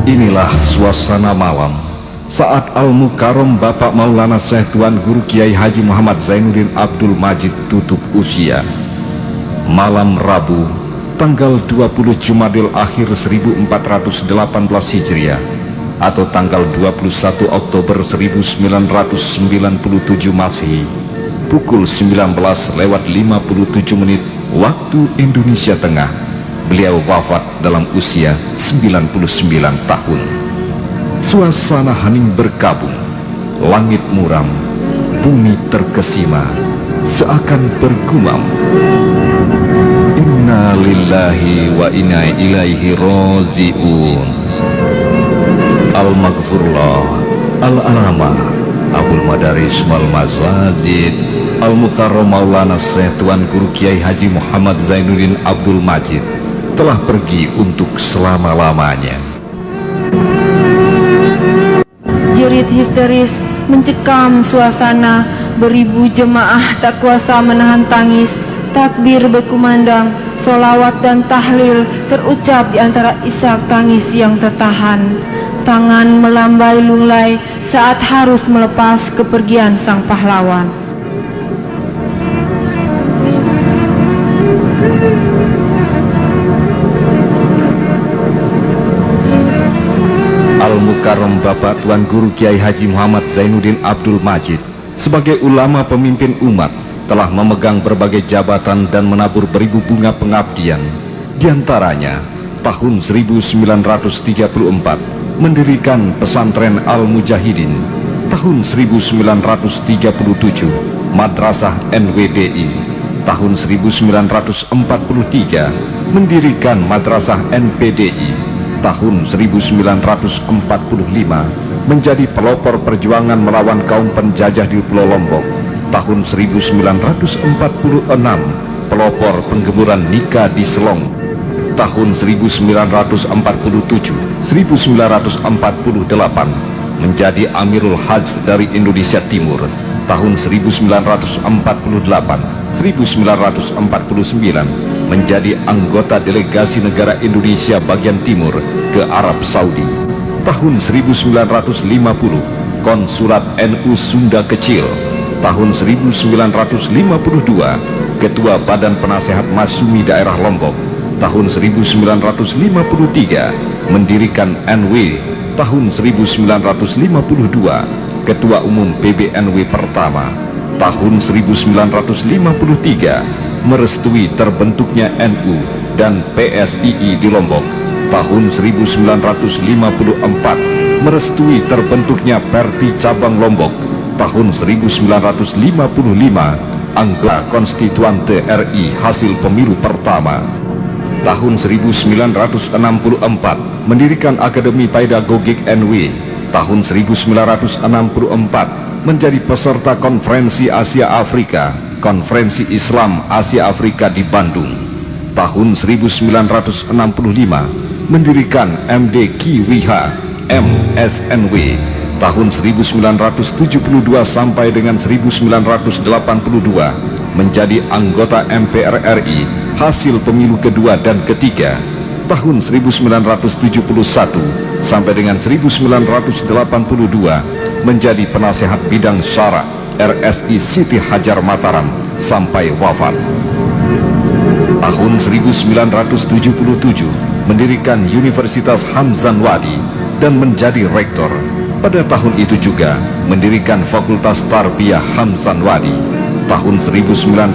Inilah suasana malam saat Al-Mukarram Bapak Maulana Syekh Tuan Guru Kiai Haji Muhammad Zainuddin Abdul Majid tutup usia. Malam Rabu, tanggal 20 Jumadil Akhir 1418 Hijriah atau tanggal 21 Oktober 1997 Masehi, pukul 19:57 waktu Indonesia Tengah, beliau wafat dalam usia 99 tahun. Suasana hening berkabung, langit muram, bumi terkesima, seakan bergumam, Inna lillahi wa inna ilaihi raji'un. Al-Maghfurullah Al-Alama Abul Madaris wal Mazazid Al-Mukarram Maulana Syekh Tuan Guru Kiai Haji Muhammad Zainuddin Abdul Majid telah pergi untuk selama-lamanya. Jerit histeris mencekam suasana, beribu jemaah tak kuasa menahan tangis. Takbir berkumandang, solawat dan tahlil terucap di antara isak tangis yang tertahan. Tangan melambai lunglai saat harus melepas kepergian sang pahlawan. Al-Mukarram Bapak Tuan Guru Kiai Haji Muhammad Zainuddin Abdul Majid sebagai ulama pemimpin umat telah memegang berbagai jabatan dan menabur beribu bunga pengabdian. Di antaranya, tahun 1934 mendirikan pesantren Al-Mujahidin, tahun 1937 Madrasah NWDI, tahun 1943 mendirikan Madrasah NPDI, tahun 1945 menjadi pelopor perjuangan melawan kaum penjajah di Pulau Lombok, tahun 1946 pelopor penggemburan nikah di Selong, tahun 1947-1948 menjadi Amirul Hajj dari Indonesia Timur, tahun 1948-1949 menjadi anggota delegasi negara Indonesia bagian Timur ke Arab Saudi, tahun 1950 Konsulat NU Sunda Kecil, tahun 1952 Ketua Badan Penasehat Masyumi Daerah Lombok, tahun 1953 mendirikan NW, tahun 1952 Ketua Umum PBNW pertama, tahun 1953 merestui terbentuknya NU dan PSII di Lombok, tahun 1954 merestui terbentuknya Perti Cabang Lombok, tahun 1955 anggota Konstituante RI hasil pemilu pertama, tahun 1964 mendirikan Akademi Pedagogik NW, tahun 1964 menjadi peserta Konferensi Asia Afrika, Konferensi Islam Asia Afrika di Bandung, tahun 1965 mendirikan MD Kiwiha MSNW, tahun 1972 sampai dengan 1982 menjadi anggota MPR RI hasil pemilu kedua dan ketiga, tahun 1971 sampai dengan 1982 menjadi penasehat bidang syara RSI Siti Hajar Mataram sampai wafat. Tahun 1977 mendirikan Universitas Hamzan Wadi dan menjadi rektor. Pada tahun itu juga mendirikan Fakultas Tarbiyah Hamzan Wadi. Tahun 1978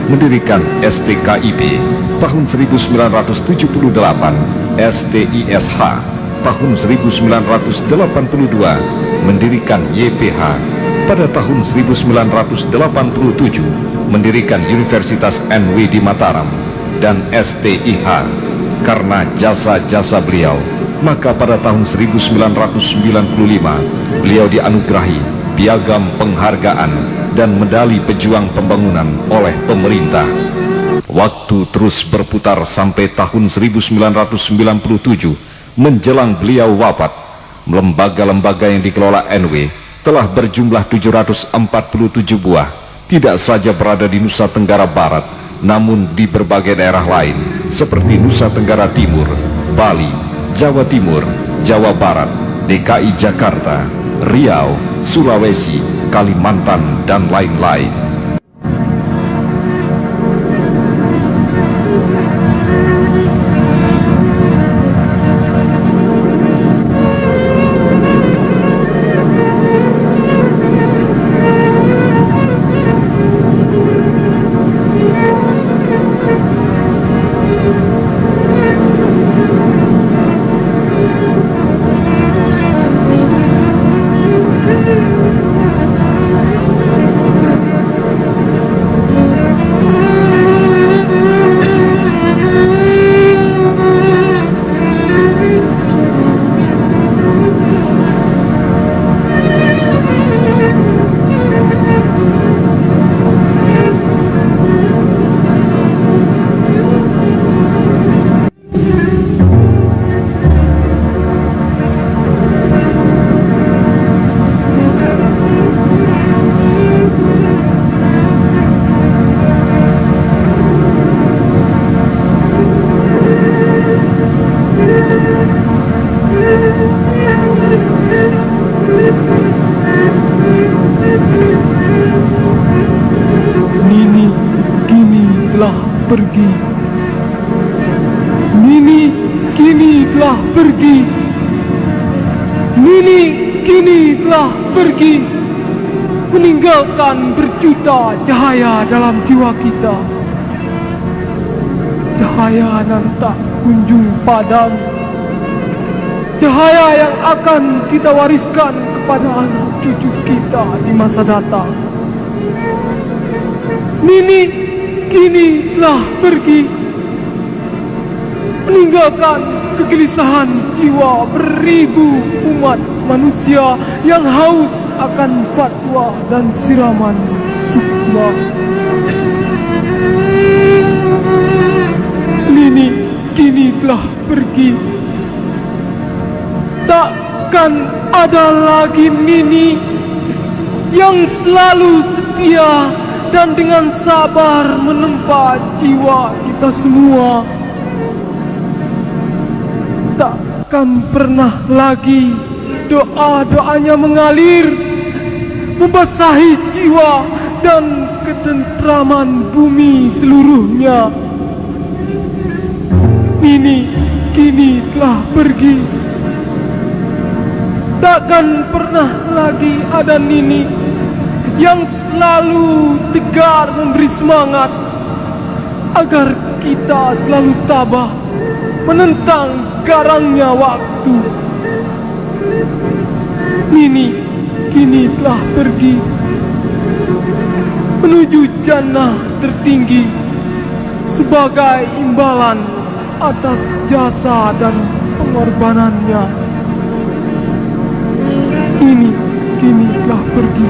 mendirikan STKIP. Tahun 1978 STISH. Tahun 1982 mendirikan YPH. Pada tahun 1987 mendirikan Universitas NW di Mataram dan STIH. Karena jasa-jasa beliau, maka pada tahun 1995 beliau dianugerahi piagam penghargaan dan medali pejuang pembangunan oleh pemerintah. Waktu terus berputar sampai tahun 1997 menjelang beliau wafat. Lembaga-lembaga yang dikelola NW telah berjumlah 747 buah, tidak saja berada di Nusa Tenggara Barat, namun di berbagai daerah lain seperti Nusa Tenggara Timur, Bali, Jawa Timur, Jawa Barat, DKI Jakarta, Riau, Sulawesi, Kalimantan, dan lain-lain. Nini kini telah pergi. Nini kini telah pergi. Nini kini telah pergi, meninggalkan berjuta cahaya dalam jiwa kita. Cahaya yang tak kunjung padam. Cahaya yang akan kita wariskan kepada anak cucu kita di masa datang. Nini kini telah pergi, meninggalkan kegelisahan jiwa beribu umat manusia yang haus akan fatwa dan siraman sukma. Nini kini telah pergi. Takkan ada lagi Nini yang selalu setia dan dengan sabar menempa jiwa kita semua. Takkan pernah lagi doa-doanya mengalir, membasahi jiwa dan ketentraman bumi seluruhnya. Nini kini telah pergi. Takkan pernah lagi ada Nini yang selalu tegar memberi semangat agar kita selalu tabah menentang garangnya waktu. Nini kini telah pergi menuju jannah tertinggi sebagai imbalan atas jasa dan pengorbanannya. Nini kini telah pergi.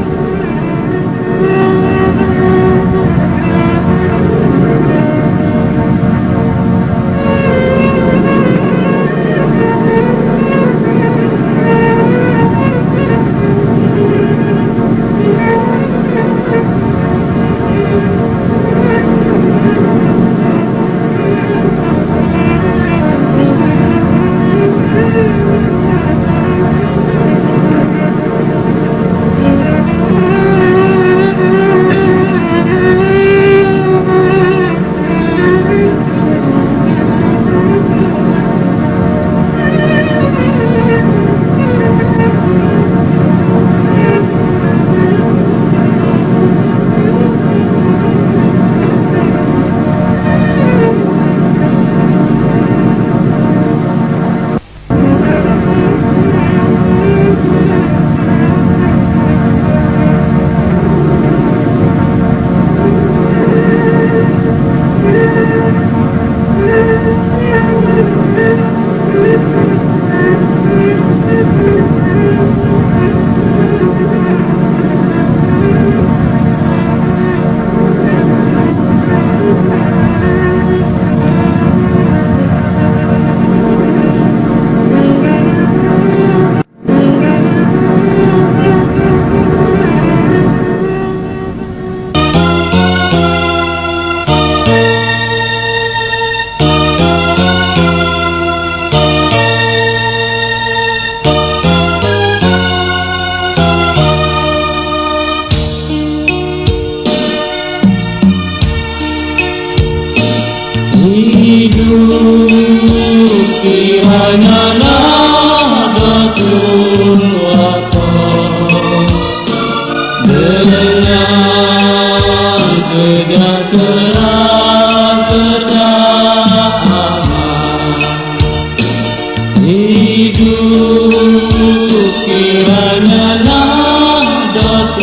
kiranya Nahdlatul Wathon dengan sejahtera serta aman, hidup kiranya Nahdlatul